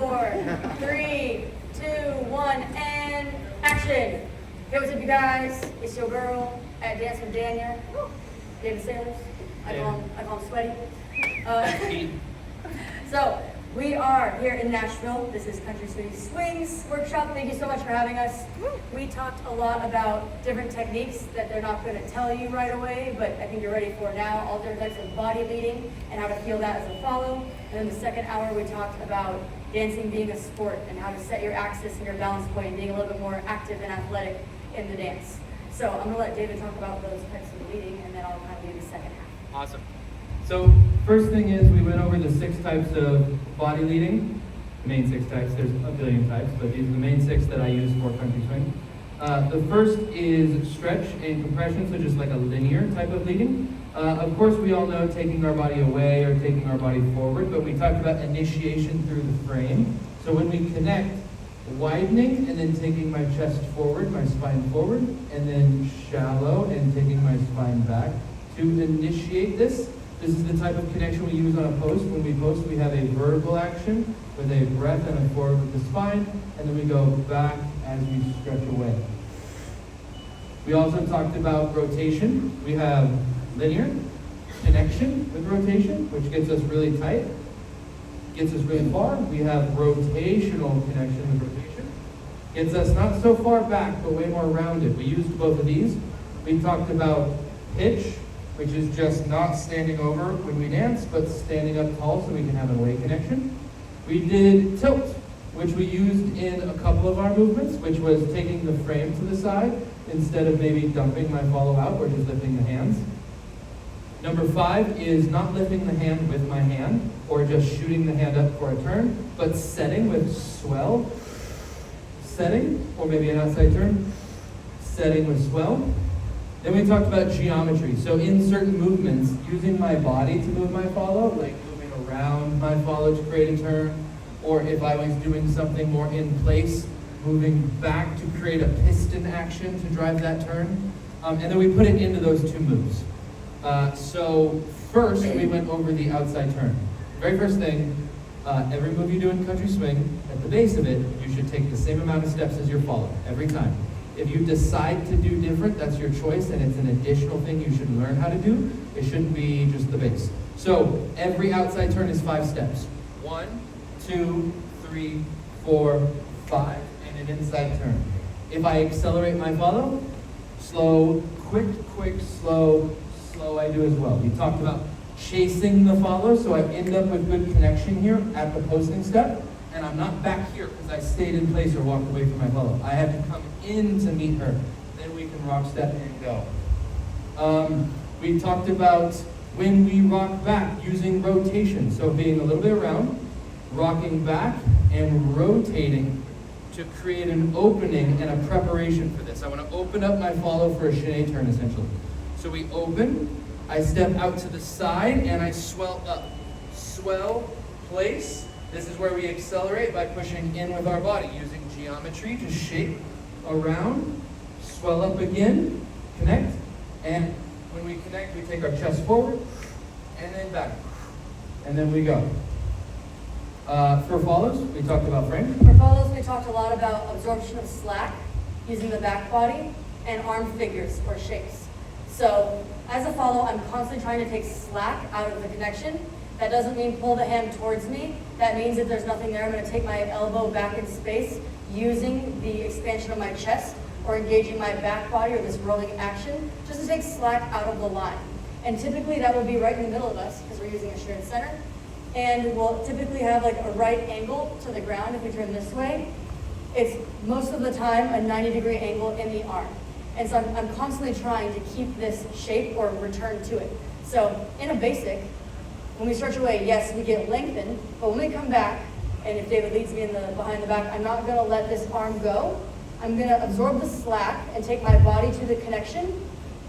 4, 3, 2, 1, and action. Hey, what's up, you guys? It's your girl at Dance with Danya, David Saylors. I call him Sweaty. So we are here in Nashville. This is Country Swings Workshop. Thank you so much for having us. We talked a lot about different techniques that they're not going to tell you right away, but I think you're ready for now. All different types of body leading and how to feel that as a follow. And then the second hour we talked about dancing being a sport and how to set your axis and your balance point and being a little bit more active and athletic in the dance. So I'm going to let David talk about those types of leading, and then I'll kind of do the second half. Awesome. So first thing is we went over the 6 types of body leading. The main 6 types, there's a billion types, but these are the main 6 that I use for country swing. The first is stretch and compression, so just like a linear type of leading. Of course, we all know taking our body away or taking our body forward, but we talked about initiation through the frame. So when we connect, widening and then taking my chest forward, my spine forward, and then shallow and taking my spine back. To initiate this, this is the type of connection we use on a post. When we post, we have a vertical action with a breath and a forward with the spine, and then we go back as we stretch away. We also talked about rotation. We have linear connection with rotation, which gets us really tight, gets us really far. We have rotational connection with rotation. Gets us not so far back, but way more rounded. We used both of these. We talked about pitch, which is just not standing over when we dance, but standing up tall so we can have an away connection. We did tilt, which we used in a couple of our movements, which was taking the frame to the side instead of maybe dumping my follow out or just lifting the hands. Number 5 is not lifting the hand with my hand or just shooting the hand up for a turn, but setting with swell. Setting, or maybe an outside turn, setting with swell. Then we talked about geometry. So in certain movements, using my body to move my follow, like moving around my follow to create a turn, or if I was doing something more in place, moving back to create a piston action to drive that turn. And then we put it into those 2 moves. So first, we went over the outside turn. Very first thing, every move you do in country swing, at the base of it, you should take the same amount of steps as your follow, every time. If you decide to do different, that's your choice, and it's an additional thing you should learn how to do. It shouldn't be just the base. So every outside turn is 5 steps. 1, 2, 3, 4, 5, and an inside turn. If I accelerate my follow, slow, quick, slow, I do as well. We talked about chasing the follow, so I end up with good connection here at the posting step, and I'm not back here because I stayed in place or walked away from my follow. I had to come in to meet her. Then we can rock, step, and go. We talked about when we rock back using rotation, so being a little bit around, rocking back, and rotating to create an opening and a preparation for this. I want to open up my follow for a chaîné turn, essentially. So we open, I step out to the side, and I swell up. Swell, place. This is where we accelerate by pushing in with our body, using geometry to shape around, swell up again, connect, and when we connect, we take our chest forward, and then back, and then we go. For follows, we talked about frame. For follows, we talked a lot about absorption of slack, using the back body, and arm figures or shapes. So as a follow, I'm constantly trying to take slack out of the connection. That doesn't mean pull the hand towards me. That means if there's nothing there, I'm going to take my elbow back in space using the expansion of my chest or engaging my back body or this rolling action just to take slack out of the line. And typically that would be right in the middle of us because we're using a shared center. And we'll typically have like a right angle to the ground if we turn this way. It's most of the time a 90-degree angle in the arm. And so I'm constantly trying to keep this shape or return to it. So in a basic, when we stretch away, yes, we get lengthened, but when we come back, and if David leads me in the behind the back, I'm not gonna let this arm go. I'm gonna absorb the slack and take my body to the connection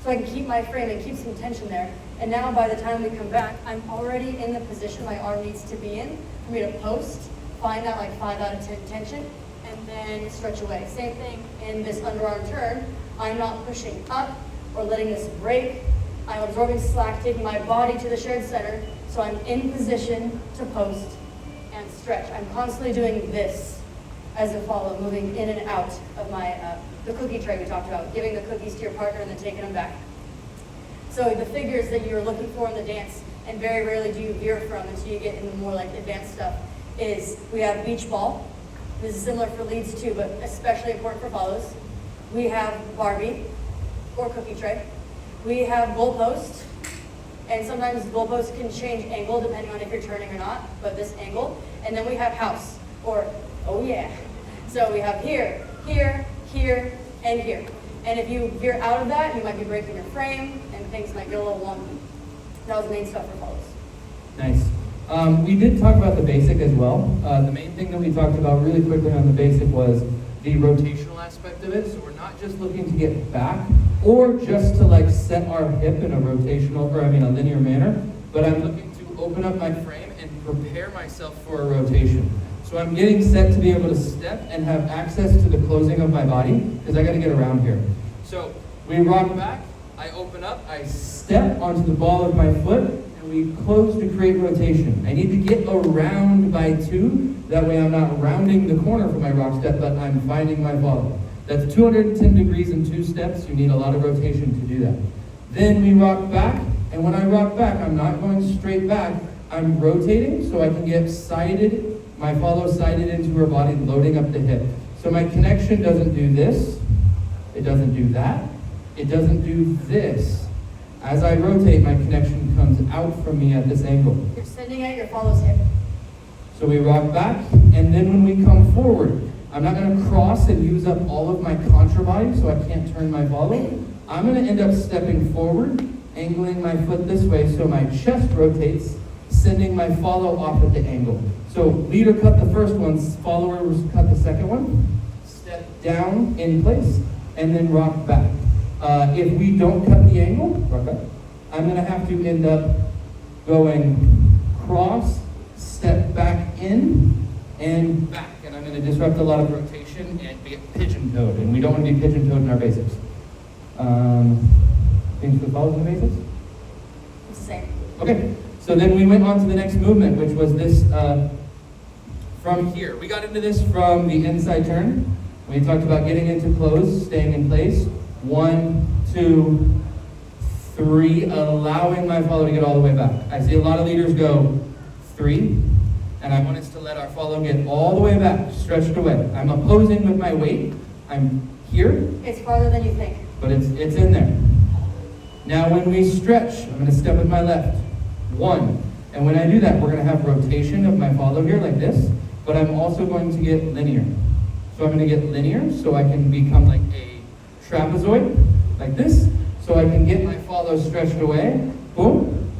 so I can keep my frame and keep some tension there. And now by the time we come back, I'm already in the position my arm needs to be in for me to post, find that like 5 out of 10 tension, and then stretch away. Same thing in this underarm turn. I'm not pushing up or letting this break. I'm absorbing slack, taking my body to the shared center, so I'm in position to post, and stretch. I'm constantly doing this as a follow, moving in and out of my, the cookie tray we talked about, giving the cookies to your partner and then taking them back. So the figures that you're looking for in the dance, and very rarely do you veer from until you get into more like advanced stuff, is we have beach ball. This is similar for leads too, but especially important for follows. We have Barbie or cookie tray. We have goalpost, and sometimes goalposts can change angle depending on if you're turning or not, but this angle. And then we have house, or oh yeah. So we have here, here, here, and here. And if you veer out of that, you might be breaking your frame, and things might get a little wonky. That was the main stuff for follows. Nice. We did talk about the basic as well. The main thing that we talked about really quickly on the basic was the rotational aspect of it. So we're not just looking to get back or just to like set our hip in a rotational, or a linear manner, but I'm looking to open up my frame and prepare myself for a rotation. So I'm getting set to be able to step and have access to the closing of my body because I got to get around here. So we rock back, I open up, I step onto the ball of my foot, and we close to create rotation. I need to get around by 2, that way I'm not rounding the corner for my rock step, but I'm finding my follow. That's 210 degrees in 2 steps. You need a lot of rotation to do that. Then we rock back, and when I rock back, I'm not going straight back. I'm rotating so I can get sided, my follow sided into her body, loading up the hip. So my connection doesn't do this, it doesn't do that, it doesn't do this. As I rotate, my connection comes out from me at this angle. You're sending out your follows hip. So we rock back, and then when we come forward, I'm not going to cross and use up all of my contra body so I can't turn my follow. I'm going to end up stepping forward, angling my foot this way so my chest rotates, sending my follow off at the angle. So leader cut the first one, follower cut the second one, step down in place, and then rock back. If we don't cut the angle, rock back, I'm going to have to end up going cross, step back in, and back. And I'm going to disrupt a lot of rotation and get pigeon-toed. And we don't want to be pigeon-toed in our basics. Things that follow the basics? It's the same. Okay, so then we went on to the next movement, which was this from here. We got into this from the inside turn. We talked about getting into close, staying in place. 1, 2, 3, allowing my follow to get all the way back. I see a lot of leaders go 3, and I want us to let our follow get all the way back, stretched away. I'm opposing with my weight. I'm here. It's farther than you think. But it's in there. Now when we stretch, I'm going to step with my left. 1. And when I do that, we're going to have rotation of my follow here like this, but I'm also going to get linear. So I'm going to get linear so I can become like a trapezoid, like this, so I can get my follow stretched away. Boom.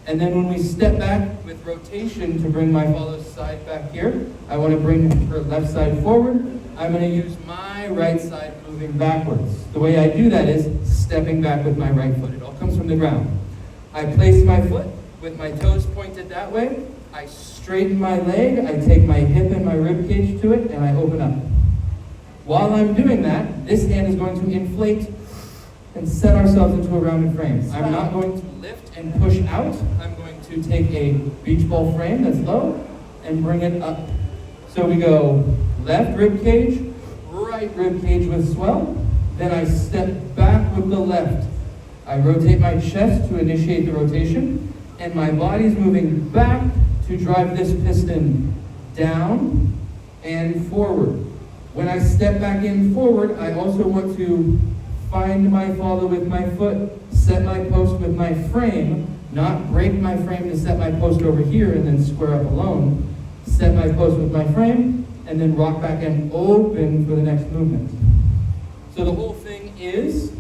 And then when we step back with rotation to bring my follow side back here, I want to bring her left side forward. I'm going to use my right side moving backwards. The way I do that is stepping back with my right foot. It all comes from the ground. I place my foot with my toes pointed that way. I straighten my leg. I take my hip and my rib cage to it, and I open up. While I'm doing that, this hand is going to inflate and set ourselves into a rounded frame. I'm not going to lift and push out. I'm going to take a beach ball frame that's low and bring it up. So we go left rib cage, right rib cage with swell. Then I step back with the left. I rotate my chest to initiate the rotation, and my body's moving back to drive this piston down and forward. When I step back in forward, I also want to find my follow with my foot, set my post with my frame, not break my frame to set my post over here and then square up alone. Set my post with my frame, and then rock back and open for the next movement. So the whole thing is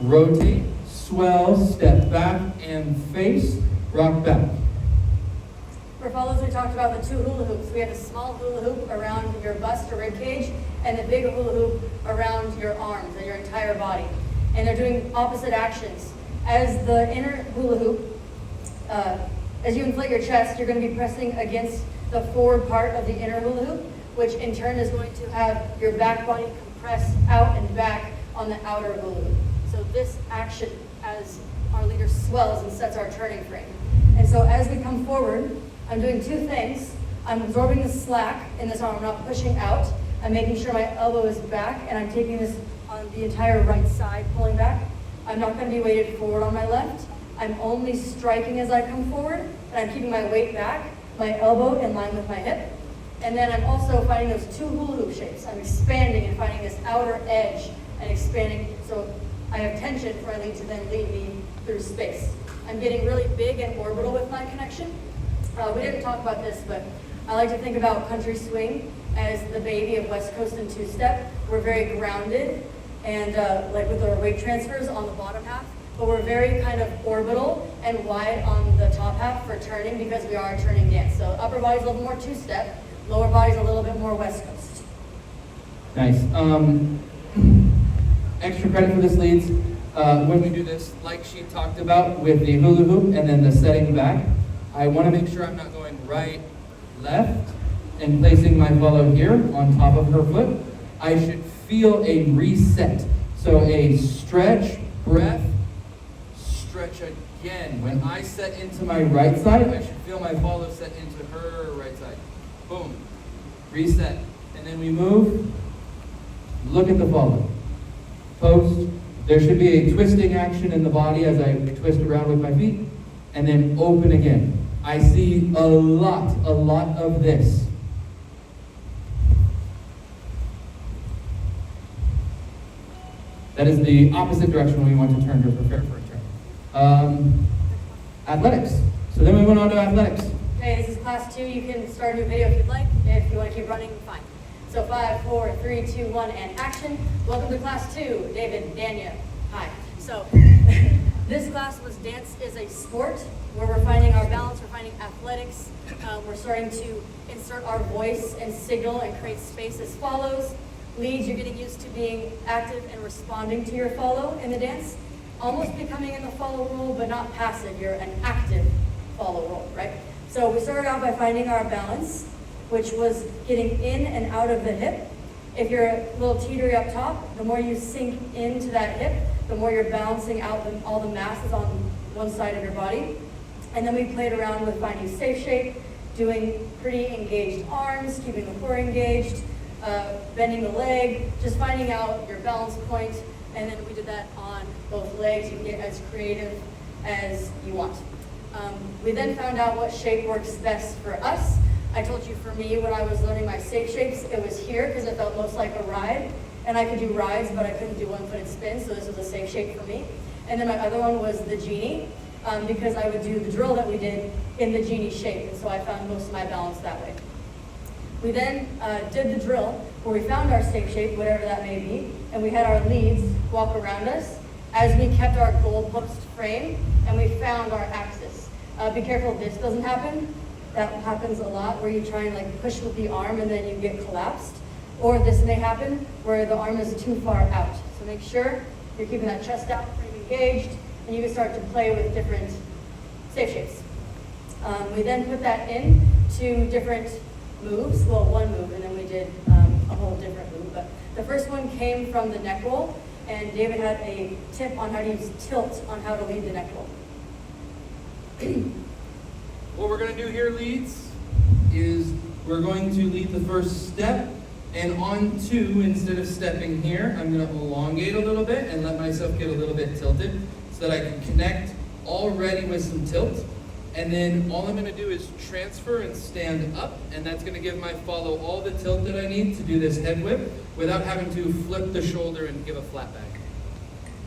rotate, swell, step back, and face, rock back. For follows, we talked about the 2 hula hoops. We have a small hula hoop around your bust or rib cage, and the big hula hoop around your arms and your entire body. And they're doing opposite actions. As the inner hula hoop, as you inflate your chest, you're going to be pressing against the forward part of the inner hula hoop, which in turn is going to have your back body compress out and back on the outer hula hoop. So this action, as our leader swells and sets our turning frame. And so as we come forward, I'm doing two things. I'm absorbing the slack in this arm, I'm not pushing out. I'm making sure my elbow is back, and I'm taking this on the entire right side, pulling back. I'm not going to be weighted forward on my left. I'm only striking as I come forward, and I'm keeping my weight back, my elbow in line with my hip. And then I'm also finding those two hula hoop shapes. I'm expanding and finding this outer edge and expanding, so I have tension for my lead to then lead me through space. I'm getting really big and orbital with my connection. We didn't talk about this, but I like to think about country swing as the baby of West Coast and two-step. We're very grounded and like with our weight transfers on the bottom half, but we're very kind of orbital and wide on the top half for turning because we are a turning dance. So upper body's a little more two-step, lower body's a little bit more West Coast. Nice. Extra credit for this leads. When we do this, like she talked about with the hula hoop and then the setting back, I want to make sure I'm not going right, left, and placing my follow here on top of her foot. I should feel a reset. So a stretch, breath, stretch again. When I set into my right side, I should feel my follow set into her right side. Boom. Reset. And then we move. Look at the follow. Post. There should be a twisting action in the body as I twist around with my feet. And then open again. I see a lot of this. That is the opposite direction when we want to turn to prepare for a turn. Athletics. So then we went on to athletics. Okay, this is class 2. You can start a new video if you'd like. If you want to keep running, fine. So 5, 4, 3, 2, 1, and action. Welcome to class 2. David, Danya, hi. So this class was Dance is a Sport, where we're finding our balance, we're finding athletics. We're starting to insert our voice and signal and create space as follows. Leads, you're getting used to being active and responding to your follow in the dance. Almost becoming in the follow role, but not passive. You're an active follow role, right? So we started out by finding our balance, which was getting in and out of the hip. If you're a little teetery up top, the more you sink into that hip, the more you're balancing out all the masses on one side of your body. And then we played around with finding safe shape, doing pretty engaged arms, keeping the core engaged, bending the leg, just finding out your balance point, and then we did that on both legs. You can get as creative as you want. We then found out what shape works best for us. I told you for me, when I was learning my safe shapes, it was here because it felt most like a ride, and I could do rides, but I couldn't do one-footed spins, so this was a safe shape for me. And then my other one was the genie, because I would do the drill that we did in the genie shape, and so I found most of my balance that way. We then did the drill where we found our safe shape, whatever that may be, and we had our leads walk around us as we kept our goalpost frame and we found our axis. Be careful this doesn't happen. That happens a lot where you try and like push with the arm and then you get collapsed. Or this may happen where the arm is too far out. So make sure you're keeping that chest out, frame engaged, and you can start to play with different safe shapes. We then put that in to different moves, well, one move, and then we did a whole different move. But the first one came from the neck roll, and David had a tip on how to use tilt on how to lead the neck roll. What we're going to do here, leads, is we're going to lead the first step, and on 2, instead of stepping here, I'm going to elongate a little bit and let myself get a little bit tilted so that I can connect already with some tilt. And then all I'm going to do is transfer and stand up, and that's going to give my follow all the tilt that I need to do this head whip without having to flip the shoulder and give a flat back.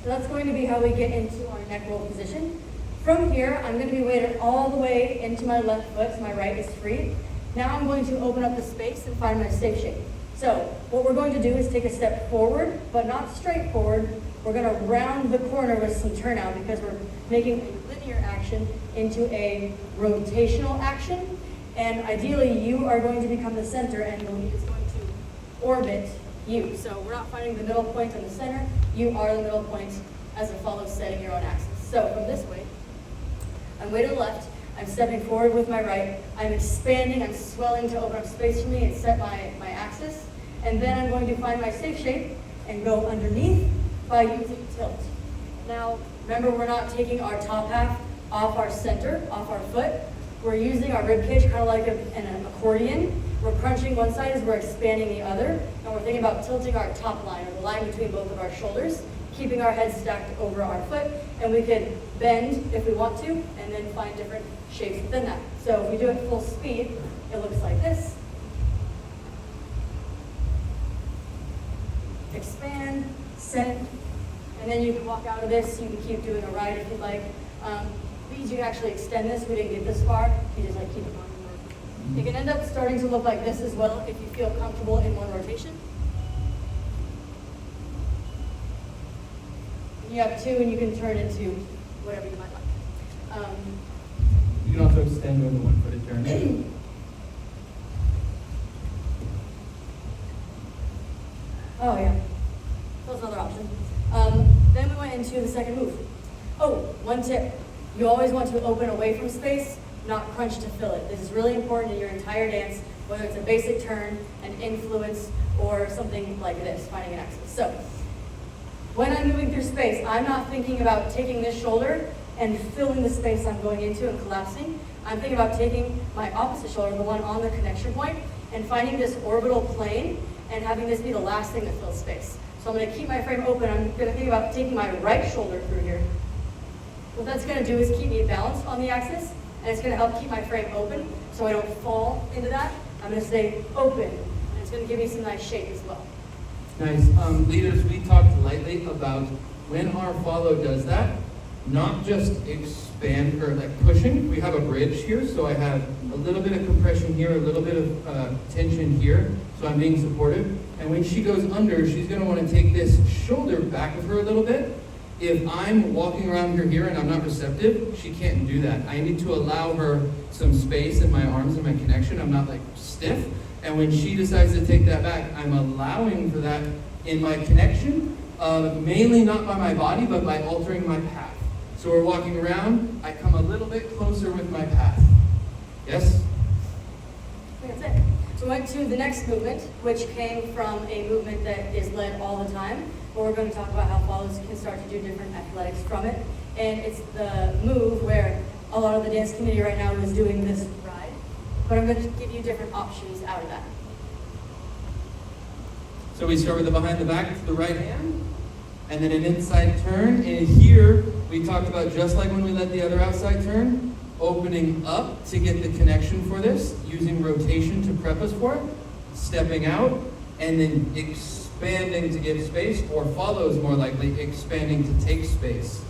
So that's going to be how we get into our neck roll position. From here, I'm going to be weighted all the way into my left foot, so my right is free. Now I'm going to open up the space and find my safe shape. So what we're going to do is take a step forward, but not straight forward. We're going to round the corner with some turnout because we're making a linear action into a rotational action. And ideally, you are going to become the center and the lead is going to orbit you. So we're not finding the middle point in the center. You are the middle point as a follow setting your own axis. So from this way, I'm way to the left. I'm stepping forward with my right. I'm expanding. I'm swelling to open up space for me and set my axis. And then I'm going to find my safe shape and go underneath by using tilt. Now, remember, we're not taking our top half off our center, off our foot. We're using our rib cage kind of like an accordion. We're crunching one side as we're expanding the other, and we're thinking about tilting our top line, or the line between both of our shoulders, keeping our head stacked over our foot, and we could bend if we want to, and then find different shapes within that. So if we do it full speed, it looks like this. Expand, send, and then you can walk out of this. You can keep doing a ride if you'd like. These you can actually extend this. We didn't get this far. You just like keep it on. It can end up starting to look like this as well if you feel comfortable in one rotation. And you have two, and you can turn into whatever you might like. You can also extend with the one-footed turn. Oh yeah, that's another option. Then we went into the second move. Oh, one tip. You always want to open away from space, not crunch to fill it. This is really important in your entire dance, whether it's a basic turn, an influence, or something like this, finding an axis. So, when I'm moving through space, I'm not thinking about taking this shoulder and filling the space I'm going into and collapsing. I'm thinking about taking my opposite shoulder, the one on the connection point, and finding this orbital plane and having this be the last thing that fills space. So I'm going to keep my frame open. I'm going to think about taking my right shoulder through here. What that's going to do is keep me balanced on the axis, and it's going to help keep my frame open so I don't fall into that. I'm going to stay open, and it's going to give me some nice shape as well. Nice. Leaders, we talked lightly about when our follow does that, not just expand or like pushing. We have a bridge here, so I have a little bit of compression here, a little bit of tension here, so I'm being supportive. And when she goes under, she's going to want to take this shoulder back of her a little bit. If I'm walking around her here and I'm not receptive, she can't do that. I need to allow her some space in my arms and my connection. I'm not like stiff. And when she decides to take that back, I'm allowing for that in my connection, mainly not by my body, but by altering my path. So we're walking around, I come a little bit closer with my path. Yes? I think that's it. So we went to the next movement, which came from a movement that is led all the time. But we're going to talk about how follows can start to do different athletics from it. And it's the move where a lot of the dance community right now is doing this ride. But I'm going to give you different options out of that. So we start with the behind the back to the right hand, and then an inside turn. And here, we talked about just like when we led the other outside turn, opening up to get the connection for this, using rotation to prep us for it, stepping out, and then expanding to give space, or follows more likely, expanding to take space.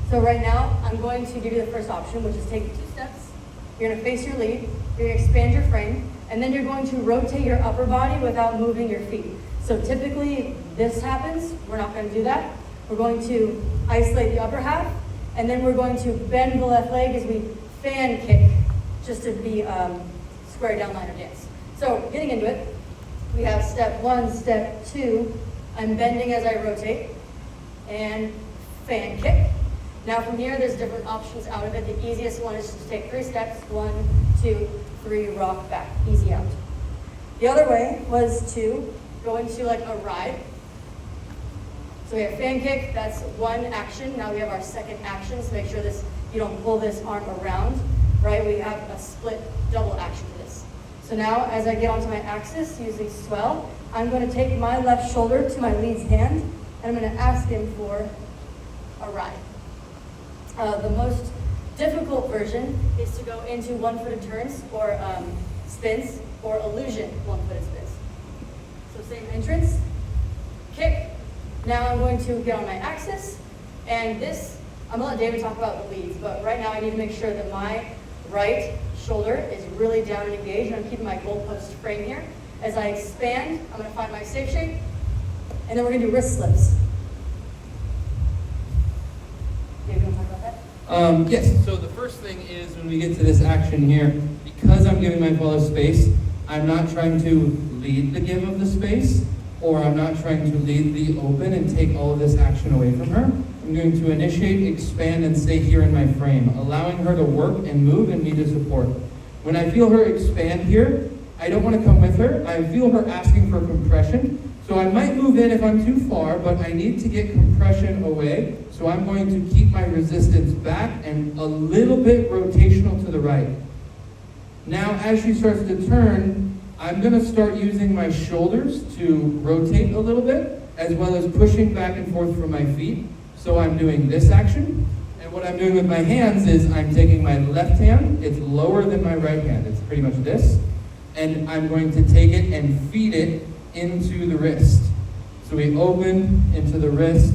So right now, I'm going to give you the first option, which is take 2 steps. You're going to face your lead, you're going to expand your frame, and then you're going to rotate your upper body without moving your feet. So typically, this happens. We're not going to do that. We're going to isolate the upper half, and then we're going to bend the left leg as we fan kick, just to be square down line of dance. So getting into it, we have step 1, step 2. I'm bending as I rotate, and fan kick. Now from here, there's different options out of it. The easiest one is to take 3 steps, 1, 2, 3, rock back, easy out. The other way was to go into like a ride. So we have fan kick, that's one action. Now we have our second action, so make sure this you don't pull this arm around, right? We have a split double action to this. So now as I get onto my axis using swell, I'm going to take my left shoulder to my lead's hand, and I'm going to ask him for a ride. The most difficult version is to go into one-footed turns or spins, or illusion one-footed spins. So same entrance, kick. Now I'm going to get on my axis, and this, I'm going to let David talk about the leads, but right now I need to make sure that my right shoulder is really down and engaged, and I'm keeping my goalpost frame here. As I expand, I'm going to find my safe shape, and then we're going to do wrist slips. David, you want to talk about that? Yes, so the first thing is when we get to this action here, because I'm giving my follow space, I'm not trying to lead the give of the space, or I'm not trying to lead the open and take all of this action away from her. I'm going to initiate, expand, and stay here in my frame, allowing her to work and move and me to support. When I feel her expand here, I don't want to come with her. I feel her asking for compression. So I might move in if I'm too far, but I need to get compression away. So I'm going to keep my resistance back and a little bit rotational to the right. Now, as she starts to turn, I'm going to start using my shoulders to rotate a little bit, as well as pushing back and forth from my feet. So I'm doing this action. And what I'm doing with my hands is I'm taking my left hand, it's lower than my right hand, it's pretty much this, and I'm going to take it and feed it into the wrist. So we open into the wrist,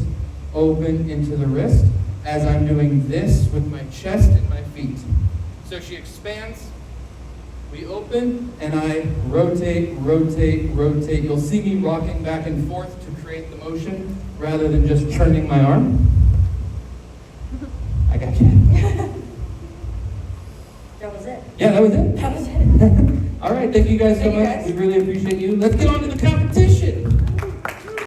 open into the wrist, as I'm doing this with my chest and my feet. So she expands, we open, and I rotate, rotate, rotate. You'll see me rocking back and forth to create the motion rather than just churning my arm. I got you. That was it. Yeah, that was it. That was it. All right, thank you guys so Thank you, much. guys. We really appreciate you. Let's get on to the count.